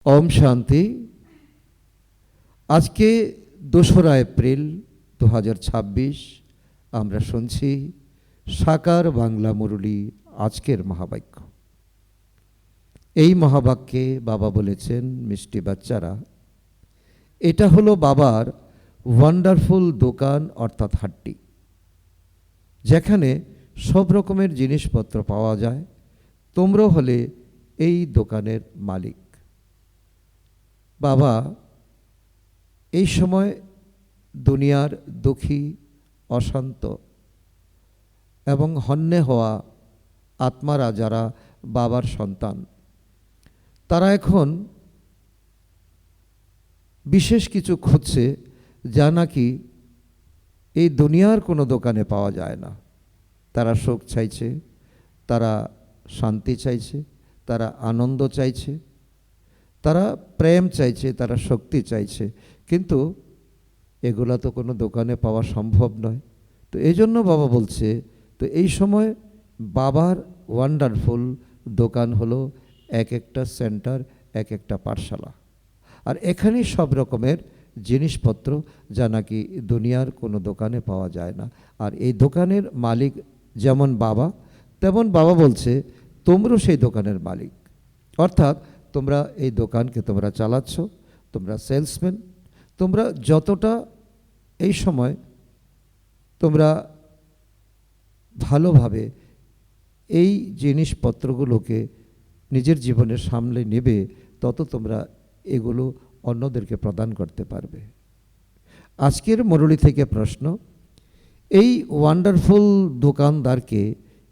ওম শান্তি। আজকে 2রা এপ্রিল 2026 আমরা শুনছি সাকার বাংলা মুরলী আজকের মহাবাক্য। এই মহাবাক্যে বাবা বলেছেন, মিষ্টি বাচ্চারা, এটা হলো বাবার ওয়ান্ডারফুল দোকান অর্থাৎ হাট্টি, যেখানে সব রকমের জিনিসপত্র পাওয়া যায়। তোমরা হলে এই দোকানের মালিক। বাবা এই সময় দুনিয়ার দুঃখী, অশান্ত এবং হন্যে হওয়া আত্মারা যারা বাবার সন্তান, তারা এখন বিশেষ কিছু খুঁজছে যা নাকি এই দুনিয়ার কোনো দোকানে পাওয়া যায় না। তারা সুখ চাইছে, তারা শান্তি চাইছে, তারা আনন্দ চাইছে, তারা প্রেম চাইছে, তারা শক্তি চাইছে, কিন্তু এগুলা তো কোনো দোকানে পাওয়া সম্ভব নয়। তো এই জন্য বাবা বলছে, তো এই সময় বাবার ওয়ান্ডারফুল দোকান হলো এক একটা সেন্টার, এক একটা পাঠশালা। আর এখানেই সব রকমের জিনিসপত্র যা নাকি দুনিয়ার কোনো দোকানে পাওয়া যায় না। আর এই দোকানের মালিক যেমন বাবা, তেমন বাবা বলছে তোমরাও সেই দোকানের মালিক। অর্থাৎ তোমরা এই দোকানকে তোমরা চালাচ্ছ, তোমরা সেলসম্যান। তোমরা যতটা এই সময় তোমরা ভালোভাবে এই জিনিসপত্রগুলোকে নিজের জীবনের সামলে নেবে, তত তোমরা এগুলো অন্যদেরকে প্রদান করতে পারবে। আজকের মুরলী থেকে প্রশ্ন, এই ওয়ান্ডারফুল দোকানদারকে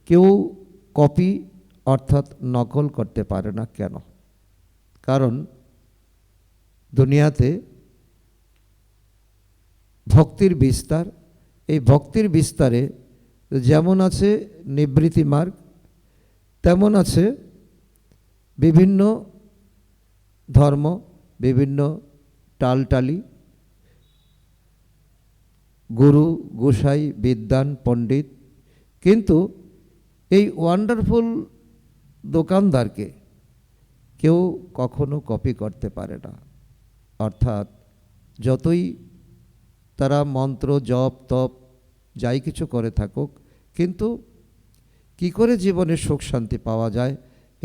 কেউ কপি অর্থাৎ নকল করতে পারে না কেন? কারণ দুনিয়াতে ভক্তির বিস্তার, এই ভক্তির বিস্তারে যেমন আছে নিবৃত্তি মার্গ, তেমন আছে বিভিন্ন ধর্ম, বিভিন্ন টালটালি, গুরু গোসাই বিদ্বান পণ্ডিত। কিন্তু এই ওয়ান্ডারফুল দোকানদারকে কেউ কখনো কপি করতে পারে না। অর্থাৎ যতই তারা মন্ত্র জপ তপ যাই কিছু করে থাকুক, কিন্তু কি করে জীবনে সুখ শান্তি পাওয়া যায়,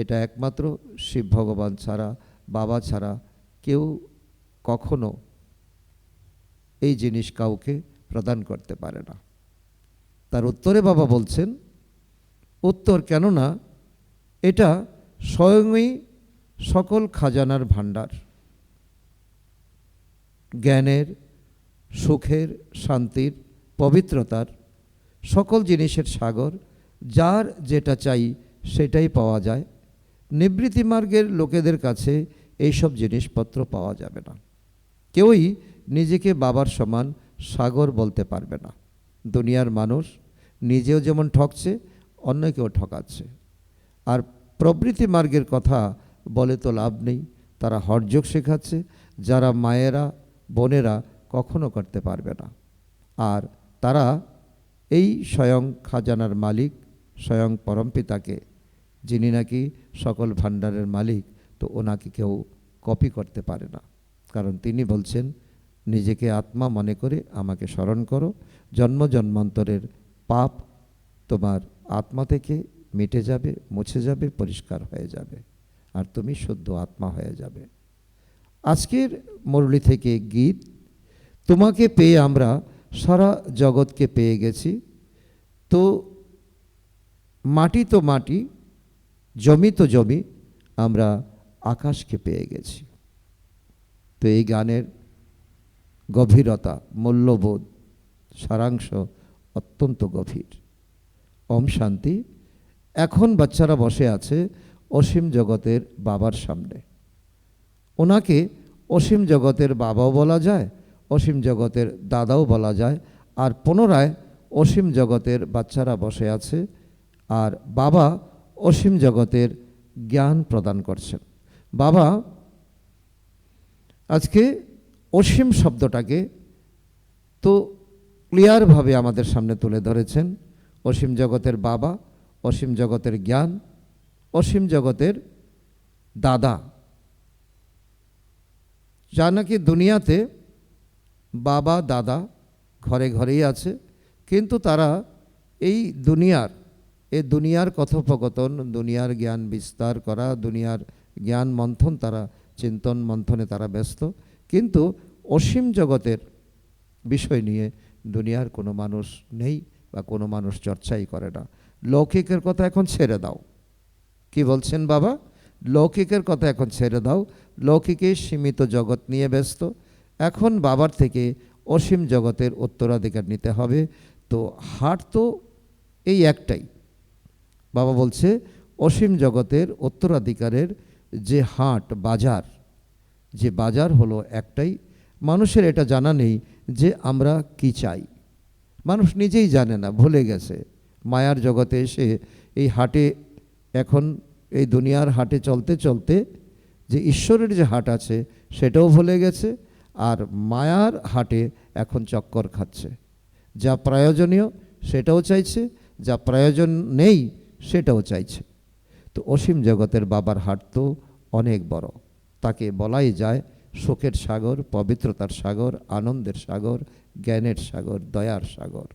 এটা একমাত্র শিব ভগবান ছাড়া, বাবা ছাড়া কেউ কখনো এই জিনিস কাউকে প্রদান করতে পারে না। তার উত্তরে বাবা বলছেন, উত্তর কেননা এটা স্বয়ংই সকল খাজানার ভাণ্ডার, জ্ঞানের, সুখের, শান্তির, পবিত্রতার, সকল জিনিসের সাগর। যার যেটা চাই সেটাই পাওয়া যায়। নিবৃত্তি মার্গের লোকেদের কাছে এইসব জিনিসপত্র পাওয়া যাবে না। কেউই নিজেকে বাবার সমান সাগর বলতে পারবে না। দুনিয়ার মানুষ নিজেও যেমন ঠকছে, অন্যকেও ঠকাচ্ছে। আর প্রবৃত্তি মার্গের কথা বলে তো লাভ নেই। তারা হঠযোগ শেখাচ্ছে, যারা মায়েরা বোনেরা কখনো করতে পারবে না। আর তারা এই স্বয়ং খাজানার মালিক, স্বয়ং পরমপিতাকে, যিনি নাকি সকল ভাণ্ডারের মালিক, তো ওনাকে কেউ কপি করতে পারে না। কারণ তিনি বলছেন, নিজেকে আত্মা মনে করে আমাকে স্মরণ করো, জন্ম জন্মান্তরের পাপ তোমার আত্মা থেকে মিটে যাবে, মুছে যাবে, পরিষ্কার হয়ে যাবে, আর তুমি শুদ্ধ আত্মা হয়ে যাবে। আজকের মুরলী থেকে গীত, তোমাকে পেয়ে আমরা সারা জগৎকে পেয়ে গেছি। তো মাটি তো মাটি, জমি তো জমি, আমরা আকাশকে পেয়ে গেছি। তো এই গানের গভীরতা, মূল্যবোধ, সারাংশ অত্যন্ত গভীর। ওম শান্তি। এখন বাচ্চারা বসে আছে অসীম জগতের বাবার সামনে। ওনাকে অসীম জগতের বাবাও বলা যায়, অসীম জগতের দাদাও বলা যায়। আর পুনরায় অসীম জগতের বাচ্চারা বসে আছে, আর বাবা অসীম জগতের জ্ঞান প্রদান করছেন। বাবা আজকে অসীম শব্দটাকে তো ক্লিয়ারভাবে আমাদের সামনে তুলে ধরেছেন। অসীম জগতের বাবা, অসীম জগতের জ্ঞান, অসীম জগতের দাদা। যা নাকি দুনিয়াতে বাবা দাদা ঘরে ঘরেই আছে, কিন্তু তারা এই দুনিয়ার কথোপকথন, দুনিয়ার জ্ঞান বিস্তার করা, দুনিয়ার জ্ঞান মন্থন, তারা চিন্তন মন্থনে তারা ব্যস্ত, কিন্তু অসীম জগতের বিষয় নিয়ে দুনিয়ার কোনো মানুষ নেই বা কোনো মানুষ চর্চাই করে না। লৌকিকের কথা এখন ছেড়ে দাও। কি বলছেন বাবা? লৌকিকের কথা এখন ছেড়ে দাও। লৌকিকে সীমিত জগৎ নিয়ে ব্যস্ত। এখন বাবার থেকে অসীম জগতের উত্তরাধিকার নিতে হবে। তো হাট তো এই একটাই। বাবা বলছে অসীম জগতের উত্তরাধিকারের যে হাট বাজার, যে বাজার হলো একটাই। মানুষের এটা জানা নেই যে আমরা কি চাই। মানুষ নিজেই জানে না, ভুলে গেছে। মায়ার জগতে এসে এই হাটে, এখন এই দুনিয়ার হাটে চলতে চলতে যে ঈশ্বরের যে হাট আছে সেটাও ভুলে গেছে, আর মায়ার হাটে এখন চক্কর খাচ্ছে। যা প্রয়োজনীয় সেটাও চাইছে, যা প্রয়োজন নেই সেটাও চাইছে। তো অসীম জগতের বাবার হাট তো অনেক বড়। তাকে বলাই যায় সুখের সাগর, পবিত্রতার সাগর, আনন্দের সাগর, জ্ঞানের সাগর, দয়ার সাগর।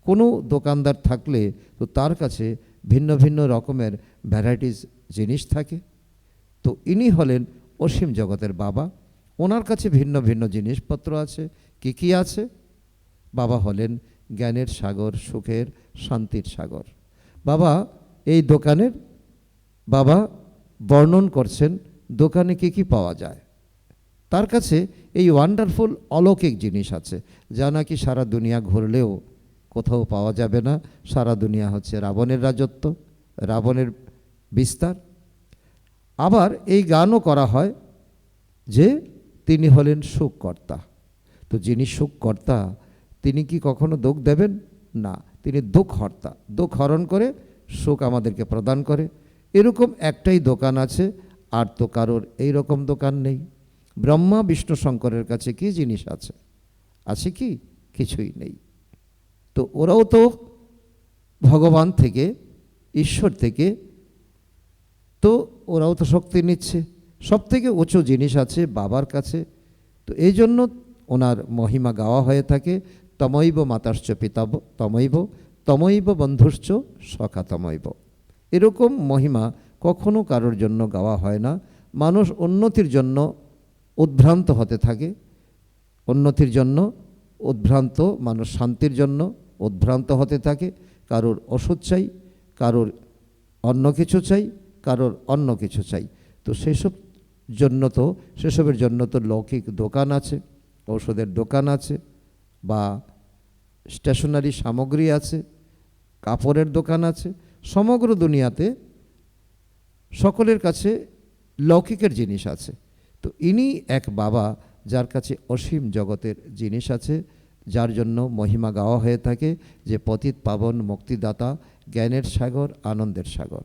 কোনো দোকানদার থাকলে তো তার কাছে ভিন্ন ভিন্ন রকমের ভ্যারাইটিস জিনিস থাকে। তো ইনি হলেন অসীম জগতের বাবা। ওনার কাছে ভিন্ন ভিন্ন জিনিসপত্র আছে। কি কি আছে? বাবা হলেন জ্ঞানের সাগর, সুখের, শান্তির সাগর। বাবা এই দোকানের বাবা বর্ণন করছেন দোকানে কি কি পাওয়া যায়। তার কাছে এই ওয়ান্ডারফুল অলৌকিক জিনিস আছে, যা নাকি সারা দুনিয়া ঘুরলেও কোথাও পাওয়া যাবে না। সারা দুনিয়া হচ্ছে রাবণের রাজত্ব, রাবণের বিস্তার। আবার এই গানও করা হয় যে তিনি হলেন সুখকর্তা। তো যিনি সুখকর্তা তিনি কি কখনো দুঃখ দেবেন না? তিনি দুঃখহর্তা, দুঃখ হরণ করে সুখ আমাদেরকে প্রদান করে। এরকম একটাই দোকান আছে, আর তো কারোর এই রকম দোকান নেই। ব্রহ্মা বিষ্ণু শঙ্করের কাছে কি জিনিস আছে? আছে কি? কিছুই নেই। তো ওরাও তো ভগবান থেকে, ঈশ্বর থেকে, তো ওরাও তো শক্তি নিচ্ছে। সব থেকে উঁচু জিনিস আছে বাবার কাছে। তো এই জন্য ওনার মহিমা গাওয়া হয়ে থাকে। তমৈব মাতাশ্চ পিতাব তমৈব, তমৈব বন্ধুশ্চ সখা তমৈব। এরকম মহিমা কখনো কারোর জন্য গাওয়া হয় না। মানুষ উন্নতির জন্য উদ্ভ্রান্ত হতে থাকে, উন্নতির জন্য উদ্ভ্রান্ত, মানুষ শান্তির জন্য উদ্ভ্রান্ত হতে থাকে। কারোর ওষুধ চাই, কারোর অন্য কিছু চাই, কারোর অন্য কিছু চাই। তো সেসবের জন্য তো লৌকিক দোকান আছে, ঔষধের দোকান আছে, বা স্টেশনারি সামগ্রী আছে, কাপড়ের দোকান আছে। সমগ্র দুনিয়াতে সকলের কাছে লৌকিকের জিনিস আছে। তো ইনি এক বাবা যার কাছে অসীম জগতের জিনিস আছে, যার জন্য মহিমা গাওয়া হয়ে থাকে যে পতিত পাবন, মুক্তিদাতা, জ্ঞানের সাগর, আনন্দের সাগর।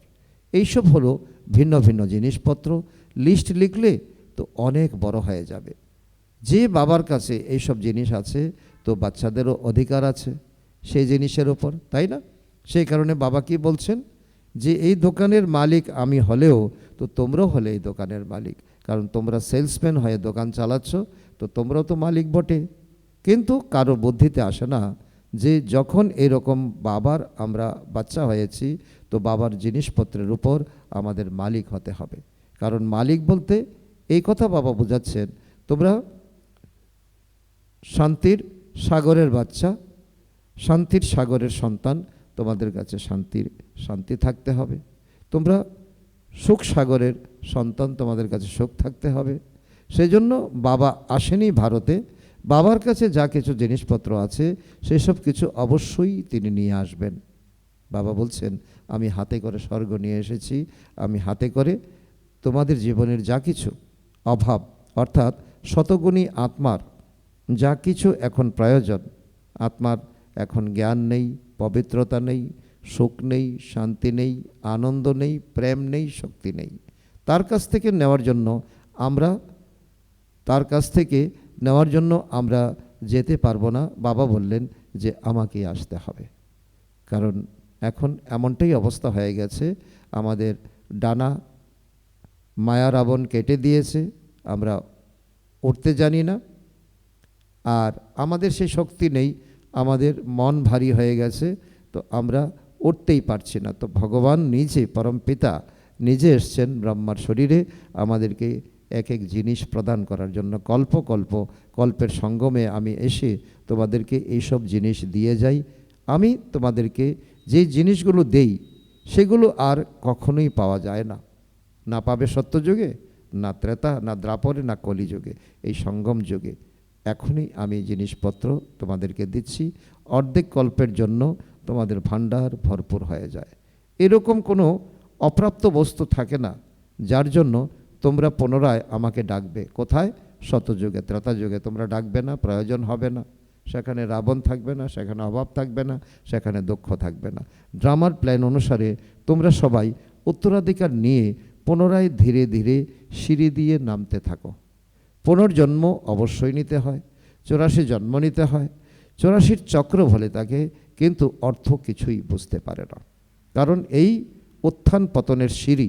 এইসব হলো ভিন্ন ভিন্ন জিনিসপত্র। লিস্ট লিখলে তো অনেক বড় হয়ে যাবে। যে বাবার কাছে এইসব জিনিস আছে, তো বাচ্চাদেরও অধিকার আছে সেই জিনিসের ওপর, তাই না? সেই কারণে বাবা কি বলছেন যে এই দোকানের মালিক আমি হলেও তো তোমরাও হলে এই দোকানের মালিক, কারণ তোমরা সেলসম্যান হয়ে দোকান চালাচ্ছ, তো তোমরাও তো মালিক বটে। কিন্তু কারো বুদ্ধিতে আসে না যে যখন এরকম বাবার আমরা বাচ্চা হয়েছি, তো বাবার জিনিসপত্রের উপর আমাদের মালিক হতে হবে। কারণ মালিক বলতে এই কথা বাবা বোঝাচ্ছেন, তোমরা শান্তির সাগরের বাচ্চা, শান্তির সাগরের সন্তান, তোমাদের কাছে শান্তি থাকতে হবে। তোমরা সুখ সাগরের সন্তান, তোমাদের কাছে সুখ থাকতে হবে। সেজন্য বাবা আসেনি ভারতে। বাবার কাছে যা কিছু জিনিসপত্র আছে সেসব কিছু অবশ্যই তিনি নিয়ে আসবেন। বাবা বলছেন আমি হাতে করে স্বর্গ নিয়ে এসেছি, আমি হাতে করে তোমাদের জীবনের যা কিছু অভাব, অর্থাৎ শতগুণী আত্মার যা কিছু এখন প্রয়োজন, আত্মার এখন জ্ঞান নেই, পবিত্রতা নেই, সুখ নেই, শান্তি নেই, আনন্দ নেই, প্রেম নেই, শক্তি নেই, তার কাছ থেকে নেওয়ার জন্য আমরা যেতে পারবো না। বাবা বললেন যে আমাকেই আসতে হবে। কারণ এখন এমনটাই অবস্থা হয়ে গেছে, আমাদের ডানা মায়া রাবণ কেটে দিয়েছে, আমরা উঠতে জানি না, আর আমাদের সেই শক্তি নেই, আমাদের মন ভারী হয়ে গেছে, তো আমরা উঠতেই পারছি না। তো ভগবান নিজে, পরমপিতা নিজে এসছেন ব্রহ্মার শরীরে আমাদেরকে এক এক জিনিস প্রদান করার জন্য। কল্পের সঙ্গমে আমি এসে তোমাদেরকে এইসব জিনিস দিয়ে যাই। আমি তোমাদেরকে যে জিনিসগুলো দেই সেগুলো আর কখনোই পাওয়া যায় না, না পাবে সত্যযুগে, না ত্রেতা, না দ্রাপরে, না কলিযুগে, এই সঙ্গম যুগে এখনই আমি জিনিসপত্র তোমাদেরকে দিচ্ছি। অর্ধেক কল্পের জন্য তোমাদের ভাণ্ডার ভরপুর হয়ে যায়। এরকম কোনো অপ্রাপ্ত বস্তু থাকে না যার জন্য তোমরা পুনরায় আমাকে ডাকবে। কোথায়? সত্যযুগে, ত্রেতাযুগে তোমরা ডাকবে না, প্রয়োজন হবে না। সেখানে রাবণ থাকবে না, সেখানে অভাব থাকবে না, সেখানে দুঃখ থাকবে না। ড্রামার প্ল্যান অনুসারে তোমরা সবাই উত্তরাধিকার নিয়ে পুনরায় ধীরে ধীরে সিঁড়ি দিয়ে নামতে থাকো। পুনর্জন্ম অবশ্যই নিতে হয়, 84 জন্ম নিতে হয়। 84 চক্র বলে তাকে, কিন্তু অর্থ কিছুই বুঝতে পারে না। কারণ এই উত্থান পতনের সিঁড়ি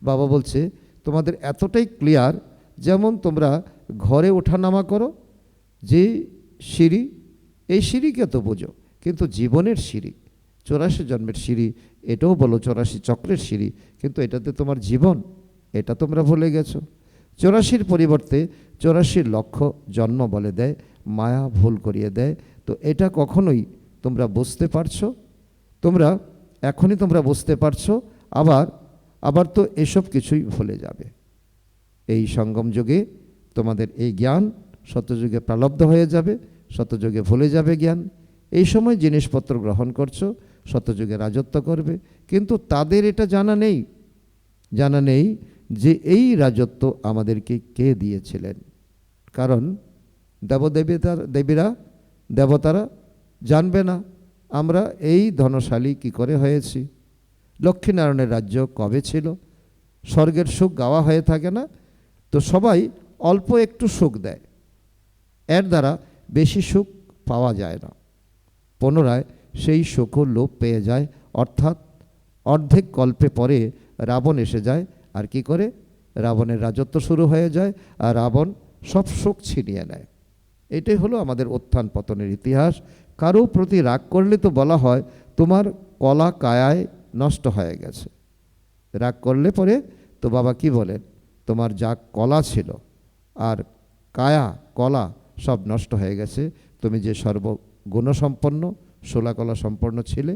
বাবা বলছে তোমাদের এতটাই ক্লিয়ার, যেমন তোমরা ঘরে ওঠানামা করো যে সিঁড়ি, এই সিঁড়িকে তো বোঝো, কিন্তু জীবনের সিঁড়ি, 84 জন্মের সিঁড়ি, এটাও বলো 84 চক্রের সিঁড়ি, কিন্তু এটাতে তোমার জীবন, এটা তোমরা ভুলে গেছো। 84 পরিবর্তে 84 লক্ষ জন্ম বলে দেয়, মায়া ভুল করিয়ে দেয়। তো এটা কখনোই তোমরা বুঝতে পারছো, তোমরা এখনই তোমরা বুঝতে পারছো, আবার তো এসব কিছুই ভুলে যাবে। এই সঙ্গম যুগে তোমাদের এই জ্ঞান সত্যযুগে প্রালব্ধ হয়ে যাবে, সত্যযুগে ভুলে যাবে জ্ঞান। এই সময় জিনিসপত্র গ্রহণ করছো, সত্যযুগে রাজত্ব করবে, কিন্তু তাদের এটা জানা নেই যে এই রাজত্ব আমাদেরকে কে দিয়েছিলেন। কারণ দেবতারা জানবে না আমরা এই ধনশালী কি করে হয়েছি, লক্ষ্মীনারায়ণের রাজ্য কবে ছিল, স্বর্গের সুখ গাওয়া হয়ে থাকে না, তো সবাই অল্প একটু সুখ দেয়, এর দ্বারা বেশি সুখ পাওয়া যায় না। পুনরায় সেই সুখও লোপ পেয়ে যায়, অর্থাৎ অর্ধেক কল্পে পরে রাবণ এসে যায়, আর কি করে রাবণের রাজত্ব শুরু হয়ে যায়, আর রাবণ সব সুখ ছিনিয়ে নেয়। এটাই হলো আমাদের উত্থান পতনের ইতিহাস। কারো প্রতি রাগ করলে তো বলা হয় তোমার কলা কায়ায় নষ্ট হয়ে গেছে। রাগ করলে পরে তো বাবা কি বলেন, তোমার যা কলা ছিল আর কায়া কলা সব নষ্ট হয়ে গেছে, তুমি যে সর্বগুণসম্পন্ন 16 কলা সম্পন্ন ছিলে,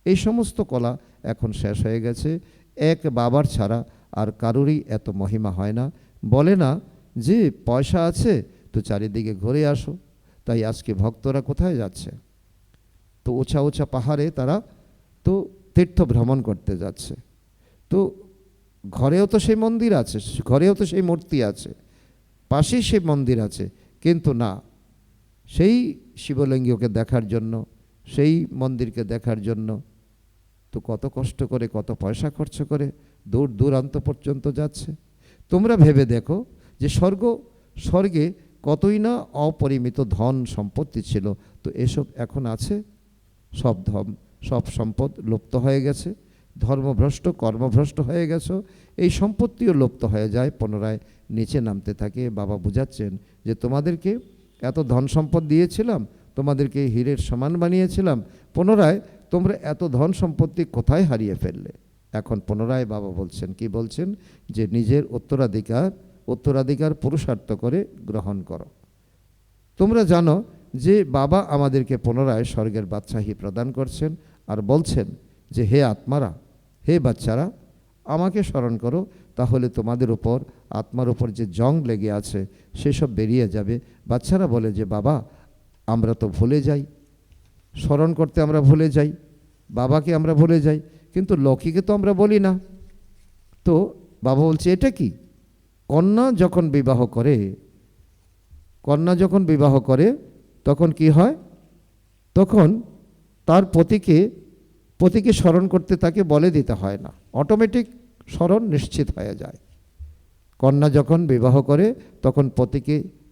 এই সমস্ত কলা এখন শেষ হয়ে গেছে। এক বাবার ছাড়া আর কারোরই এত মহিমা হয় না। বলে না যে পয়সা আছে তো চারিদিকে ঘুরে আসো। তাই আজকে ভক্তরা কোথায় যাচ্ছে, তো উঁচা উঁচা পাহাড়ে তারা তো তীর্থ ভ্রমণ করতে যাচ্ছে। তো ঘরেও তো সেই মন্দির আছে, ঘরেও তো সেই মূর্তি আছে, পাশেই সেই মন্দির আছে, কিন্তু না, সেই শিবলিঙ্গকে দেখার জন্য, সেই মন্দিরকে দেখার জন্য তো কত কষ্ট করে, কত পয়সা খরচ করে দূর দূরান্ত পর্যন্ত যাচ্ছে। তোমরা ভেবে দেখো যে স্বর্গে কতই না অপরিমিত ধন সম্পত্তি ছিল, তো এসব এখন আছে? সব সম্পদ লুপ্ত হয়ে গেছে, ধর্মভ্রষ্ট কর্মভ্রষ্ট হয়ে গেছো, এই সম্পত্তিও লুপ্ত হয়ে যায়, পুনরায় নিচে নামতে থাকে। বাবা বুঝাচ্ছেন যে তোমাদেরকে এত ধন সম্পদ দিয়েছিলাম, তোমাদেরকে হীরের সমান বানিয়েছিলাম, পুনরায় তোমরা এত ধন সম্পত্তি কোথায় হারিয়ে ফেললে? এখন পুনরায় বাবা বলছেন, কি বলছেন, যে নিজের উত্তরাধিকার পুরুষার্থ করে গ্রহণ করো। তোমরা জানো যে বাবা আমাদেরকে পুনরায় স্বর্গের বাদশাহী প্রদান করছেন, আর বলছেন যে হে আত্মারা, হে বাচ্চারা, আমাকে স্মরণ করো, তাহলে তোমাদের উপর আত্মার উপর যে জং লেগে আছে সেসব বেরিয়ে যাবে। বাচ্চারা বলে যে বাবা, আমরা তো ভুলে যাই, স্মরণ করতে আমরা ভুলে যাই, বাবাকে আমরা ভুলে যাই, কিন্তু লক্ষ্মীকে তো আমরা বলি না। তো বাবা বলছে এটা কি, কন্যা যখন বিবাহ করে তখন কি হয়, তখন তার পতিকে স্মরণ করতে তাকে বলে দিতে হয় না, অটোমেটিক স্মরণ নিশ্চিত হয়ে যায়। কন্যা যখন বিবাহ করে তখন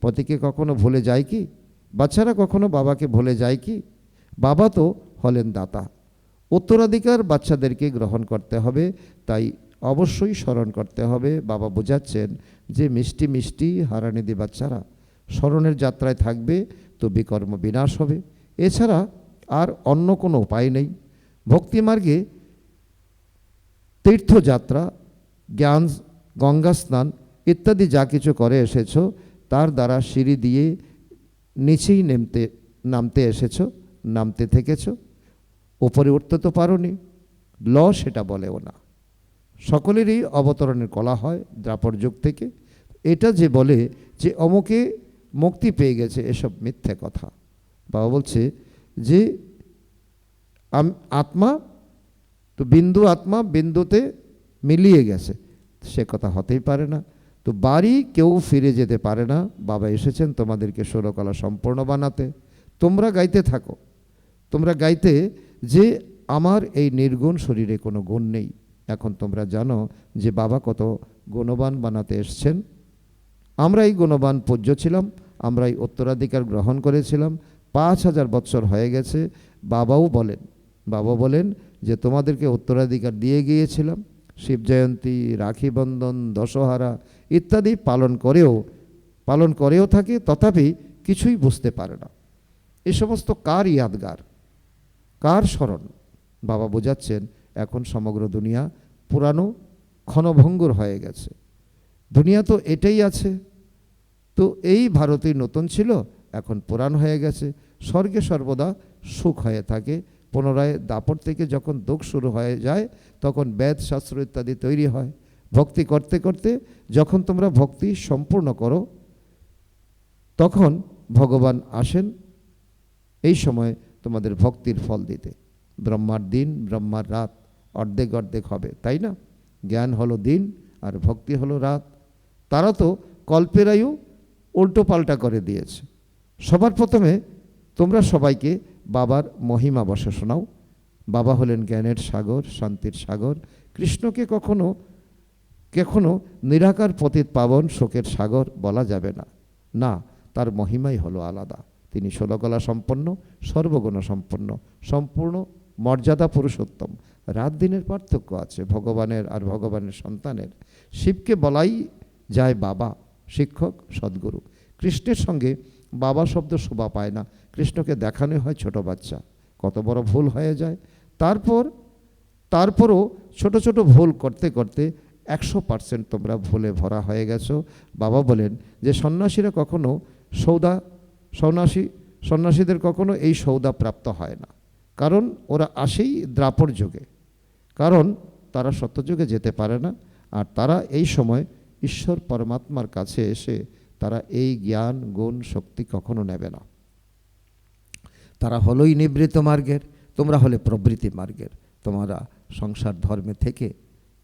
পতিকে কখনো ভুলে যায় কি? বাচ্চারা কখনো বাবাকে ভুলে যায় কি? বাবা তো হলেন দাতা, উত্তরাধিকার বাচ্চাদেরকে গ্রহণ করতে হবে। তাই অবশ্যই স্মরণ করতে হবে। বাবা বোঝাচ্ছেন যে মিষ্টি মিষ্টি হারানিধি বাচ্চারা স্মরণের যাত্রায় থাকবে তো বিকর্ম বিনাশ হবে, এছাড়া আর অন্য কোনো উপায় নেই। ভক্তিমার্গে তীর্থযাত্রা, জ্ঞান, গঙ্গা স্নান ইত্যাদি যা কিছু করে এসেছো তার দ্বারা সিঁড়ি দিয়ে নিচেই নামতে এসেছো, নামতে থেকেছো, ওপরে উঠতে তো পারোনি। ল সেটা বলেও না। সকলেরই অবতরণের কলা হয় দ্রাপর যুগ থেকে। এটা যে বলে যে অমুকে মুক্তি পেয়ে গেছে, এসব মিথ্যে কথা। বাবা বলছে যে আত্মা তো বিন্দু, আত্মা বিন্দুতে মিলিয়ে গেছে, সে কথা হতেই পারে না। তো বাড়ি কেউ ফিরে যেতে পারে না। বাবা এসেছেন তোমাদেরকে ষোলকলা সম্পূর্ণ বানাতে। তোমরা গাইতে থাকো, তোমরা গাইতে যে আমার এই নির্গুণ শরীরে কোনো গুণ নেই। এখন তোমরা জানো যে বাবা কত গুণবান বানাতে এসছেন। আমরা এই গুণবান পূজ্য ছিলাম, আমরা এই উত্তরাধিকার গ্রহণ করেছিলাম। 5000 বৎসর হয়ে গেছে। বাবা বলেন যে তোমাদেরকে উত্তরাধিকার দিয়ে গিয়েছিলাম। শিব জয়ন্তী, রাখি বন্ধন, দশহারা ইত্যাদি পালন করেও থাকে, তথাপি কিছুই বুঝতে পারে না। এ সমস্ত কার ইয়াদগার, কার স্মরণ? বাবা বোঝাচ্ছেন এখন সমগ্র দুনিয়া পুরানো ক্ষণভঙ্গুর হয়ে গেছে। দুনিয়া তো এটাই আছে। তো এই ভারতই নতুন ছিল, এখন পুরাণ হয়ে গেছে। স্বর্গে সর্বদা সুখ হয়ে থাকে। পুনরায় দাপট থেকে যখন দুঃখ শুরু হয়ে যায় তখন বেদ শাস্ত্র ইত্যাদি তৈরি হয়। ভক্তি করতে করতে যখন তোমরা ভক্তি সম্পূর্ণ করো তখন ভগবান আসেন এই সময় তোমাদের ভক্তির ফল দিতে। ব্রহ্মার দিন, ব্রহ্মার রাত অর্ধেক অর্ধেক হবে, তাই না? জ্ঞান হলো দিন আর ভক্তি হলো রাত। তারা তো কল্পের আয়ু উল্টো পাল্টা করে দিয়েছে। সবার প্রথমে তোমরা সবাইকে বাবার মহিমা বসে শোনাও। বাবা হলেন জ্ঞানের সাগর, শান্তির সাগর। কৃষ্ণকে কখনো নিরাকার পতিত পাবন শোকের সাগর বলা যাবে না। না, তার মহিমাই হলো আলাদা। তিনি ষোলকলা সম্পন্ন, সর্বগুণ সম্পন্ন, সম্পূর্ণ মর্যাদা পুরুষোত্তম। রাত দিনের পার্থক্য আছে ভগবানের আর ভগবানের সন্তানের। শিবকে বলাই যায় বাবা, শিক্ষক, সদ্গুরু। কৃষ্ণের সঙ্গে বাবা শব্দ শোভা পায় না। কৃষ্ণকে দেখানো হয় ছোট বাচ্চা, কত বড় ভুল হয়ে যায়। তারপরও ছোট ছোট ভুল করতে করতে 100% তোমরা ভুলে ভরা হয়ে গেছো। বাবা বলেন যে সন্ন্যাসীরা কখনো সন্ন্যাসীদের কখনো এই সৌদা প্রাপ্ত হয় না, কারণ ওরা আসেই দ্রাপর যুগে, কারণ তারা সত্যযুগে যেতে পারে না। আর তারা এই সময় ঈশ্বর পরমাত্মার কাছে এসে তারা এই জ্ঞান, গুণ, শক্তি কখনো নেবে না। তারা হলোই নিবৃত্ত মার্গের, তোমরা হলে প্রবৃত্তি মার্গের। তোমরা সংসার ধর্মে থেকে,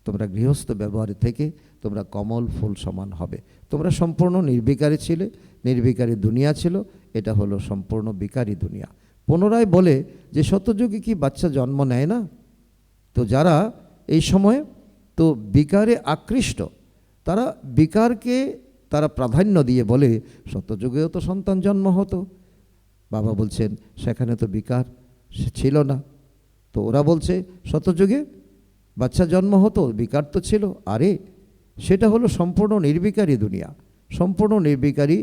তোমরা গৃহস্থ ব্যবহারে থেকে তোমরা কমল ফুল সমান হবে। তোমরা সম্পূর্ণ নির্বিকারী ছিলে, নির্বিকারী দুনিয়া ছিল, এটা হলো সম্পূর্ণ বিকারী দুনিয়া। পুনরায় বলে যে সত্যযুগে কি বাচ্চা জন্ম নেয় না? তো যারা এই সময় তো বিকারে আকৃষ্ট, তারা বিকারকে তারা প্রাধান্য দিয়ে বলে সত্যযুগেও তো সন্তান জন্ম হতো। বাবা বলছেন সেখানে তো বিকার ছিল না। তো ওরা বলছে সত্যযুগে বাচ্চা জন্ম হতো, বিকার তো ছিল। আরে সেটা হলো সম্পূর্ণ নির্বিকারী দুনিয়া, সম্পূর্ণ নির্বিকারী।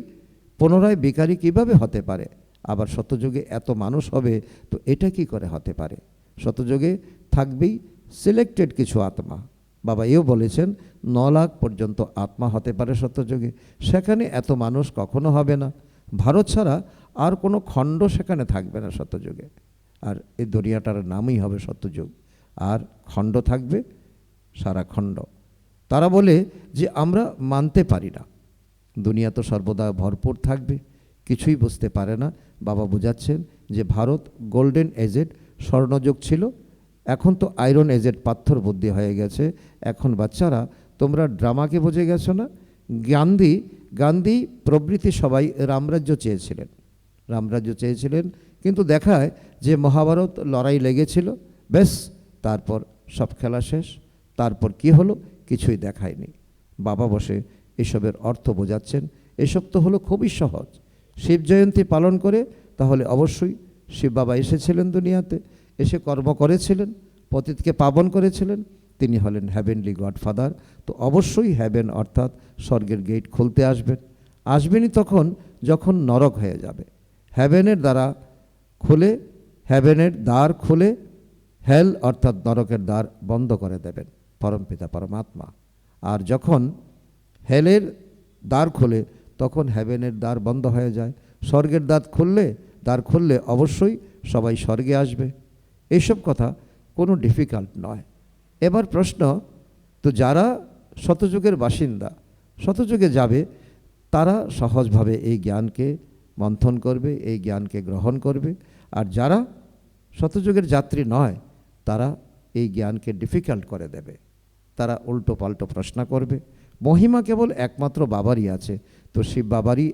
পুনরায় বিকারী কিভাবে হতে পারে? আবার সত্যযুগে এত মানুষ হবে, তো এটা কি করে হতে পারে? সত্যযুগে থাকবেই সিলেক্টেড কিছু আত্মা। বাবা এও বলেছেন 9 লাখ পর্যন্ত আত্মা হতে পারে সত্যযুগে। সেখানে এত মানুষ কখনো হবে না। ভারত ছাড়া আর কোনো খণ্ড সেখানে থাকবে না সত্যযুগে। আর এই দুনিয়াটার নামই হবে সত্যযুগ। আর খণ্ড থাকবে সারা খণ্ড। তারা বলে যে আমরা মানতে পারি না, দুনিয়া তো সর্বদা ভরপুর থাকবে, কিছুই বুঝতে পারে না। বাবা বোঝাচ্ছেন যে ভারত গোল্ডেন এজেড, স্বর্ণযুগ ছিল, এখন তো আয়রন এজেড, পাথর বুদ্ধি হয়ে গেছে। এখন বাচ্চারা তোমরা ড্রামাকে বুঝে গেছো না? গান্ধী প্রভৃতি সবাই রামরাজ্য চেয়েছিলেন, কিন্তু দেখায় যে মহাভারত লড়াই লেগেছিল, বেশ তারপর সব খেলা শেষ। তারপর কি হলো? কিছুই দেখায়নি। বাবা বসে এসবের অর্থ বোঝাচ্ছেন। এসব তো হলো খুবই সহজ। শিব জয়ন্তী পালন করে তাহলে অবশ্যই শিব বাবা এসেছিলেন দুনিয়াতে, এসে কর্ম করেছিলেন, পতিতকে পাবন করেছিলেন। তিনি হলেন হ্যাভেনলি গডফাদার। তো অবশ্যই হ্যাভেন অর্থাৎ স্বর্গের গেট খুলতে আসবেনই তখন যখন নরক হয়ে যাবে। হ্যাভেনের দ্বারা খুলে, হ্যাভেনের দ্বার খুলে হেল অর্থাৎ নরকের দ্বার বন্ধ করে দেবেন পরমপিতা পরমাত্মা। আর যখন হেলের দ্বার খুলে তখন হ্যাভেনের দ্বার বন্ধ হয়ে যায়। স্বর্গের দ্বার খুললে অবশ্যই সবাই স্বর্গে আসবে। এইসব কথা কোনো ডিফিকাল্ট নয়। এবার প্রশ্ন, তো যারা শতযুগের বাসিন্দা, শতযুগে যাবে, তারা সহজভাবে এই জ্ঞানকে মন্থন করবে, এই জ্ঞানকে গ্রহণ করবে। আর যারা শতযুগের যাত্রী নয়, তারা এই জ্ঞানকে ডিফিকাল্ট করে দেবে, তারা উল্টো পাল্টো প্রশ্ন করবে। মহিমা কেবল একমাত্র বাবারই আছে। তো শিব বাবারই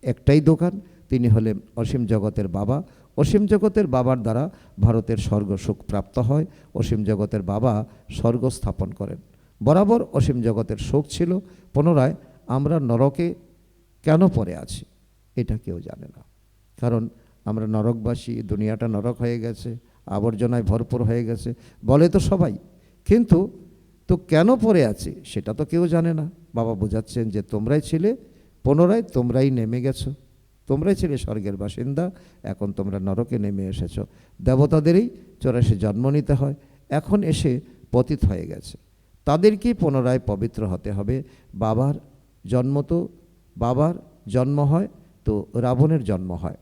একটাই দোকান, তিনি হলেন অসীম জগতের বাবা। অসীম জগতের বাবার দ্বারা ভারতের স্বর্গ সুখ প্রাপ্ত হয়। অসীম জগতের বাবা স্বর্গ স্থাপন করেন। বরাবর অসীম জগতের শোক ছিল। পুনরায় আমরা নরকে কেন পড়ে আছি এটা কেউ জানে না, কারণ আমরা নরকবাসী, দুনিয়াটা নরক হয়ে গেছে, আবর্জনায় ভরপুর হয়ে গেছে বলে তো সবাই, কিন্তু তো কেন পড়ে আছি সেটা তো কেউ জানে না। বাবা বোঝাচ্ছেন যে তোমরাই ছিলে, পুনরায় তোমরাই নেমে গেছো, তোমরাই ছিলে স্বর্গের বাসিন্দা, এখন তোমরা নরকে নেমে এসেছো। দেবতাদেরই 84 জন্ম নিতে হয়, এখন এসে পতিত হয়ে গেছে, তাদেরকেই পুনরায় পবিত্র হতে হবে। বাবার জন্ম হয় তো রাবণের জন্ম হয়,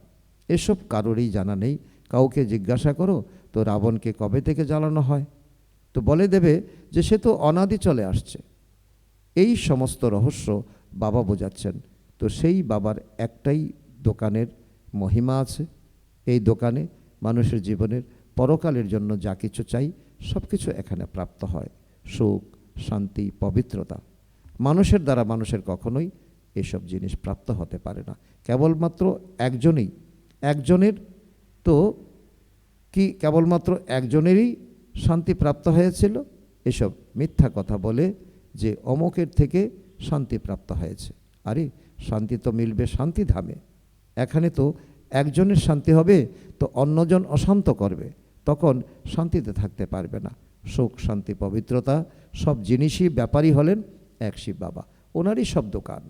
এসব কারোরই জানা নেই। কাউকে জিজ্ঞাসা করো তো রাবণকে কবে থেকে জ্বালানো হয়, তো বলে দেবে যে সে তো অনাদি চলে আসছে। এই সমস্ত রহস্য বাবা বোঝাচ্ছেন। তো সেই বাবার একটাই দোকানের মহিমা আছে। এই দোকানে মানুষের জীবনের পরকালের জন্য যা কিছু চাই সব কিছু এখানে প্রাপ্ত হয়। সুখ, শান্তি, পবিত্রতা। মানুষের দ্বারা মানুষের কখনোই এসব জিনিস প্রাপ্ত হতে পারে না। কেবলমাত্র একজনের তো কি কেবলমাত্র একজনেরই শান্তি প্রাপ্ত হয়েছিল, এসব মিথ্যা কথা বলে যে অমুকের থেকে শান্তি প্রাপ্ত হয়েছে। আরে শান্তি তো মিলবে শান্তিধামে, এখানে তো একজনের শান্তি হবে তো অন্যজন অশান্ত করবে, তখন শান্তিতে থাকতে পারবে না। সুখ, শান্তি, পবিত্রতা সব জিনিসই ব্যাপারী হলেন এক শিব বাবা, ওনারই সব দোকান।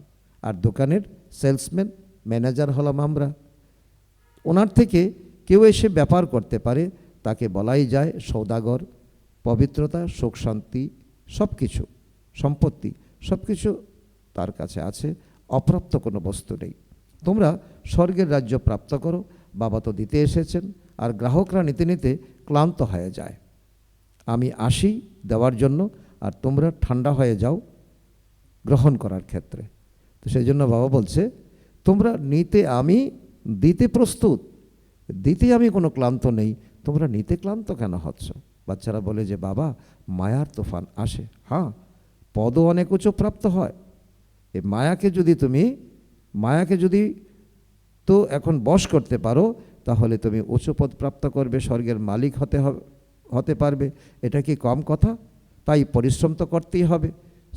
আর দোকানের সেলসম্যান, ম্যানেজার হলাম আমরা। ওনার থেকে কেউ এসে ব্যাপার করতে পারে, তাকে বলাই যায় সৌদাগর। পবিত্রতা, সুখ, শান্তি, সব কিছু, সম্পত্তি সব কিছু তার কাছে আছে, অপ্রাপ্ত কোনো বস্তু নেই। তোমরা স্বর্গের রাজ্য প্রাপ্ত করো, বাবা তো দিতে এসেছেন। আর গ্রাহকরা নিতে নিতে ক্লান্ত হয়ে যায়, আমি আসি দেওয়ার জন্য, আর তোমরা ঠান্ডা হয়ে যাও গ্রহণ করার ক্ষেত্রে। তো সেই জন্য বাবা বলছে তোমরা নিতে আমি, দিতে প্রস্তুত, দিতে আমি কোনো ক্লান্ত নেই, তোমরা নিতে ক্লান্ত কেন হচ্ছ? বাচ্চারা বলে যে বাবা মায়ার তুফান আসে। হ্যাঁ, পদও অনেক উঁচু প্রাপ্ত হয়। এই মায়াকে যদি তো এখন বশ করতে পারো, তাহলে তুমি উঁচু পদ প্রাপ্ত করবে, স্বর্গের মালিক হতে পারবে। এটা কি কম কথা? তাই পরিশ্রম তো করতেই হবে,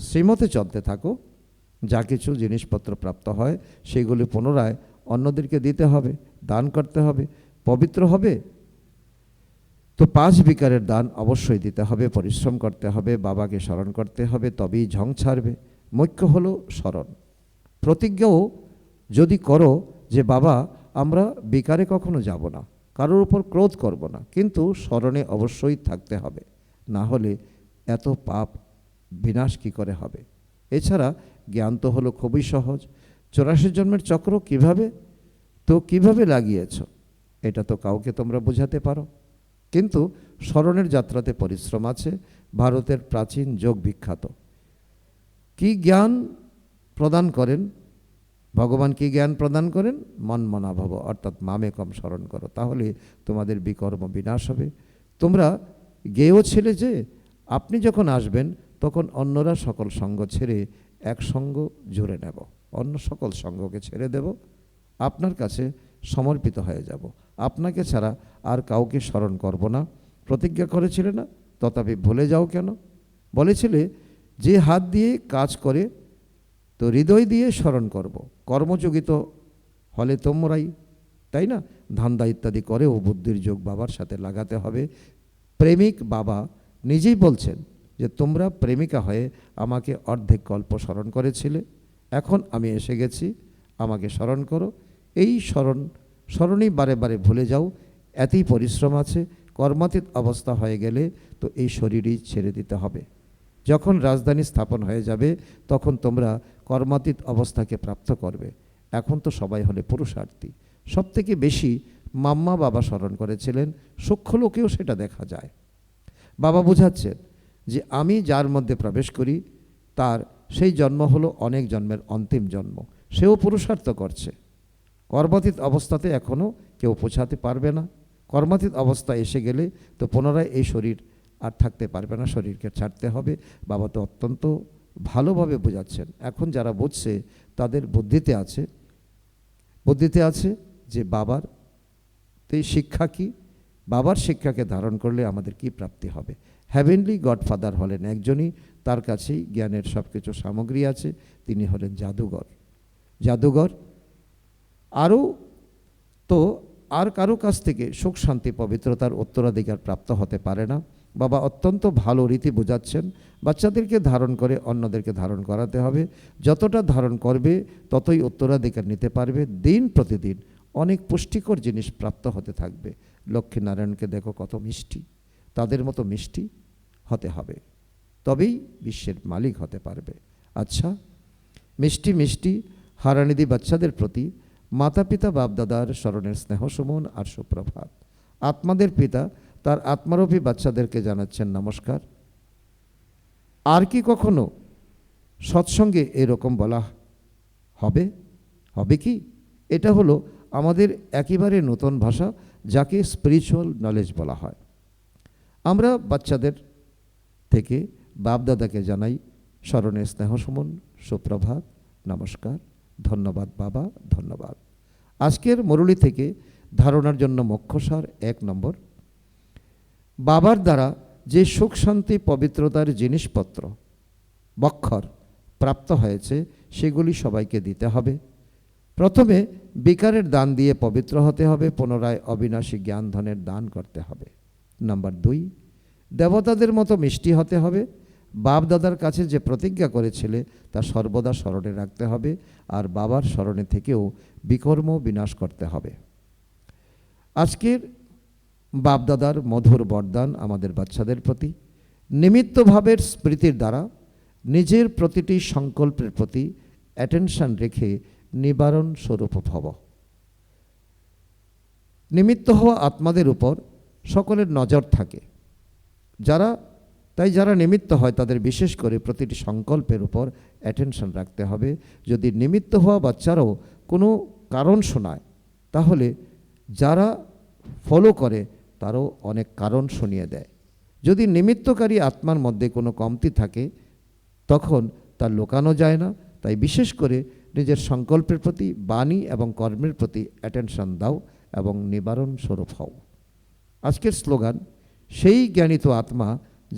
শ্রীমতে চলতে থাকো। যা কিছু জিনিসপত্র প্রাপ্ত হয় সেগুলি পুনরায় অন্যদেরকে দিতে হবে, দান করতে হবে, পবিত্র হবে। তো 5 বিকারের দান অবশ্যই দিতে হবে, পরিশ্রম করতে হবে, বাবাকে স্মরণ করতে হবে, তবেই ঝং ছাড়বে। মুখ্য হলো স্মরণ। প্রতিজ্ঞাও যদি করো যে বাবা আমরা বিকারে কখনো যাব না, কারোর উপর ক্রোধ করব না, কিন্তু স্মরণে অবশ্যই থাকতে হবে, না হলে এত পাপ বিনাশ কি করে হবে? এছাড়া জ্ঞান তো হলো খুবই সহজ। 84 জন্মের চক্র কিভাবে লাগিয়েছ এটা তো কাউকে তোমরা বোঝাতে পারো, কিন্তু স্মরণের যাত্রাতে পরিশ্রম আছে। ভারতের প্রাচীন যোগ বিখ্যাত। কি জ্ঞান প্রদান করেন ভগবান? কি জ্ঞান প্রদান করেন? মন মনা ভব, অর্থাৎ মামেকম স্মরণ করো, তাহলে তোমাদের বিকর্ম বিনাশ হবে। তোমরা গেয়েওছিলে যে আপনি যখন আসবেন তখন অন্যরা সকল সঙ্গ ছেড়ে এক সঙ্গ জুড়ে নেব, অন্য সকল সঙ্গকে ছেড়ে দেব, আপনার কাছে সমর্পিত হয়ে যাব, আপনাকে ছাড়া আর কাউকে স্মরণ করব না। প্রতিজ্ঞা করেছিলে না? তথাপি ভুলে যাও কেন? বলেছিলে যে হাত দিয়ে কাজ করে তো হৃদয় দিয়ে স্মরণ করব, কর্মযোগিত হলে তোমরাই, তাই না? ধান্দা ইত্যাদি করেও বুদ্ধির যোগ বাবার সাথে লাগাতে হবে। প্রেমিক বাবা নিজেই বলছেন যে তোমরা প্রেমিকা হয়ে আমাকে অর্ধেক গল্প স্মরণ করেছিলে, এখন আমি এসে গেছি, আমাকে স্মরণ করো। এই স্মরণই বারে বারে ভুলে যাও, এতই পরিশ্রম আছে। কর্মাতীত অবস্থা হয়ে গেলে তো এই শরীরই ছেড়ে দিতে হবে। যখন রাজধানী স্থাপন হয়ে যাবে তখন তোমরা কর্মাতীত অবস্থাকে প্রাপ্ত করবে। এখন তো সবাই হলে পুরুষার্থী। সবথেকে বেশি মাম্মা বাবা স্মরণ করেছিলেন, সূক্ষ্ম লোকেও সেটা দেখা যায়। বাবা বোঝাচ্ছেন যে আমি যার মধ্যে প্রবেশ করি তার সেই জন্ম হলো অনেক জন্মের অন্তিম জন্ম, সেও পুরুষার্থ করছে। কর্মাতীত অবস্থাতে এখনও কেউ পৌঁছাতে পারবে না। কর্মাতীত অবস্থা এসে গেলে তো পুনরায় এই শরীর আর থাকতে পারবে না, শরীরকে ছাড়তে হবে। বাবা তো অত্যন্ত ভালোভাবে বোঝাচ্ছেন। এখন যারা বুঝছে তাদের বুদ্ধিতে আছে যে বাবার তো এই শিক্ষা কি, বাবার শিক্ষাকে ধারণ করলে আমাদের কি প্রাপ্তি হবে। হ্যাভেনলি গডফাদার হলেন একজনই, তার কাছেই জ্ঞানের সব কিছু সামগ্রী আছে, তিনি হলেন জাদুঘর। আরও তো আর কারো কাছ থেকে সুখ শান্তি পবিত্রতার উত্তরাধিকার প্রাপ্ত হতে পারে না। বাবা অত্যন্ত ভালো রীতি বোঝাচ্ছেন, বাচ্চাদেরকে ধারণ করে অন্যদেরকে ধারণ করাতে হবে। যতটা ধারণ করবে ততই উত্তরাধিকার নিতে পারবে। দিন প্রতিদিন অনেক পুষ্টিকর জিনিস প্রাপ্ত হতে থাকবে। লক্ষ্মীনারায়ণকে দেখো কত মিষ্টি, তাদের মতো মিষ্টি হতে হবে, তবেই বিশ্বের মালিক হতে পারবে। আচ্ছা, মিষ্টি হারানিধি বাচ্চাদের প্রতি মাতা পিতা বাপদাদার স্মরণের স্নেহ সুমন আর সুপ্রভাত। আত্মাদের পিতা তার আত্মারূপী বাচ্চাদেরকে জানাচ্ছেন নমস্কার। আর কি কখনো সৎসঙ্গে এরকম বলা হবে কি? এটা হলো আমাদের একেবারে নতুন ভাষা, যাকে স্পিরিচুয়াল নলেজ বলা হয়। আমরা বাচ্চাদের থেকে বাপদাদাকে জানাই স্মরণের স্নেহ সুমন, সুপ্রভাত, নমস্কার, ধন্যবাদ বাবা, ধন্যবাদ। আজকের মুরলী থেকে ধারণার জন্য মুখ্যসার 1 নম্বর, বাবার দ্বারা যে সুখ শান্তি পবিত্রতার জিনিসপত্র বক্ষর প্রাপ্ত হয়েছে সেগুলি সবাইকে দিতে হবে। প্রথমে বিকারের দান দিয়ে পবিত্র হতে হবে, পুনরায় অবিনাশী জ্ঞান ধনের দান করতে হবে। নাম্বার 2, দেবতাদের মতো মিষ্টি হতে হবে। বাপ দাদার কাছে যে প্রতিজ্ঞা করেছিলে তা সর্বদা স্মরণে রাখতে হবে, আর বাবার স্মরণে থেকেও বিকর্ম বিনাশ করতে হবে। আজকের বাপদাদার মধুর বরদান আমাদের বাচ্চাদের প্রতি, নিমিত্তভাবের স্মৃতির দ্বারা নিজের প্রতিটি সংকল্পের প্রতি অ্যাটেনশন রেখে নিবারণ স্বরূপ ভব। নিমিত্ত হওয়া আত্মাদের উপর সকলের নজর থাকে, যারা নিমিত্ত হয় তাদের বিশেষ করে প্রতিটি সংকল্পের উপর অ্যাটেনশন রাখতে হবে। যদি নিমিত্ত হওয়া বাচ্চারাও কোনো কারণ শোনায় তাহলে যারা ফলো করে তারও অনেক কারণ শুনিয়ে দেয়। যদি নিমিত্তকারী আত্মার মধ্যে কোনো কমতি থাকে তখন তা লুকানো যায় না। তাই বিশেষ করে নিজের সংকল্পের প্রতি, বাণী এবং কর্মের প্রতি অ্যাটেনশন দাও এবং নিবারণ স্বরূপ হও। আজকের স্লোগান, সেই জ্ঞানিত আত্মা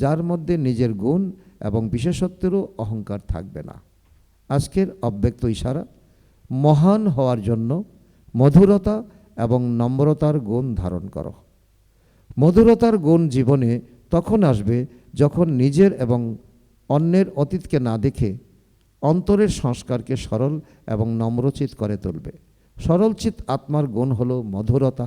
যার মধ্যে নিজের গুণ এবং বিশেষত্বেরও অহংকার থাকবে না। আজকের অব্যক্ত ইশারা, মহান হওয়ার জন্য মধুরতা এবং নম্রতার গুণ ধারণ করো। মধুরতার গুণ জীবনে তখন আসবে যখন নিজের এবং অন্যের অতীতকে না দেখে অন্তরের সংস্কারকে সরল এবং নম্রচিত করে তুলবে। সরলচিত আত্মার গুণ হলো মধুরতা।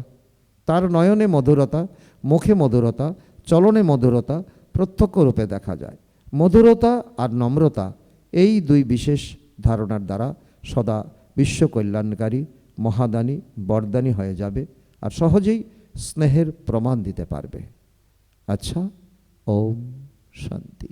তার নয়নে মধুরতা, মুখে মধুরতা, চলনে মধুরতা প্রত্যক্ষ রূপে দেখা যায়। মধুরতা আর নম্রতা এই 2 বিশেষ ধারণার দ্বারা সদা বিশ্ব কল্যাণকারী, মহাদানী, বরদানী হয়ে যাবে আর সহজেই স্নেহের প্রমাণ দিতে পারবে। আচ্ছা, ওম শান্তি।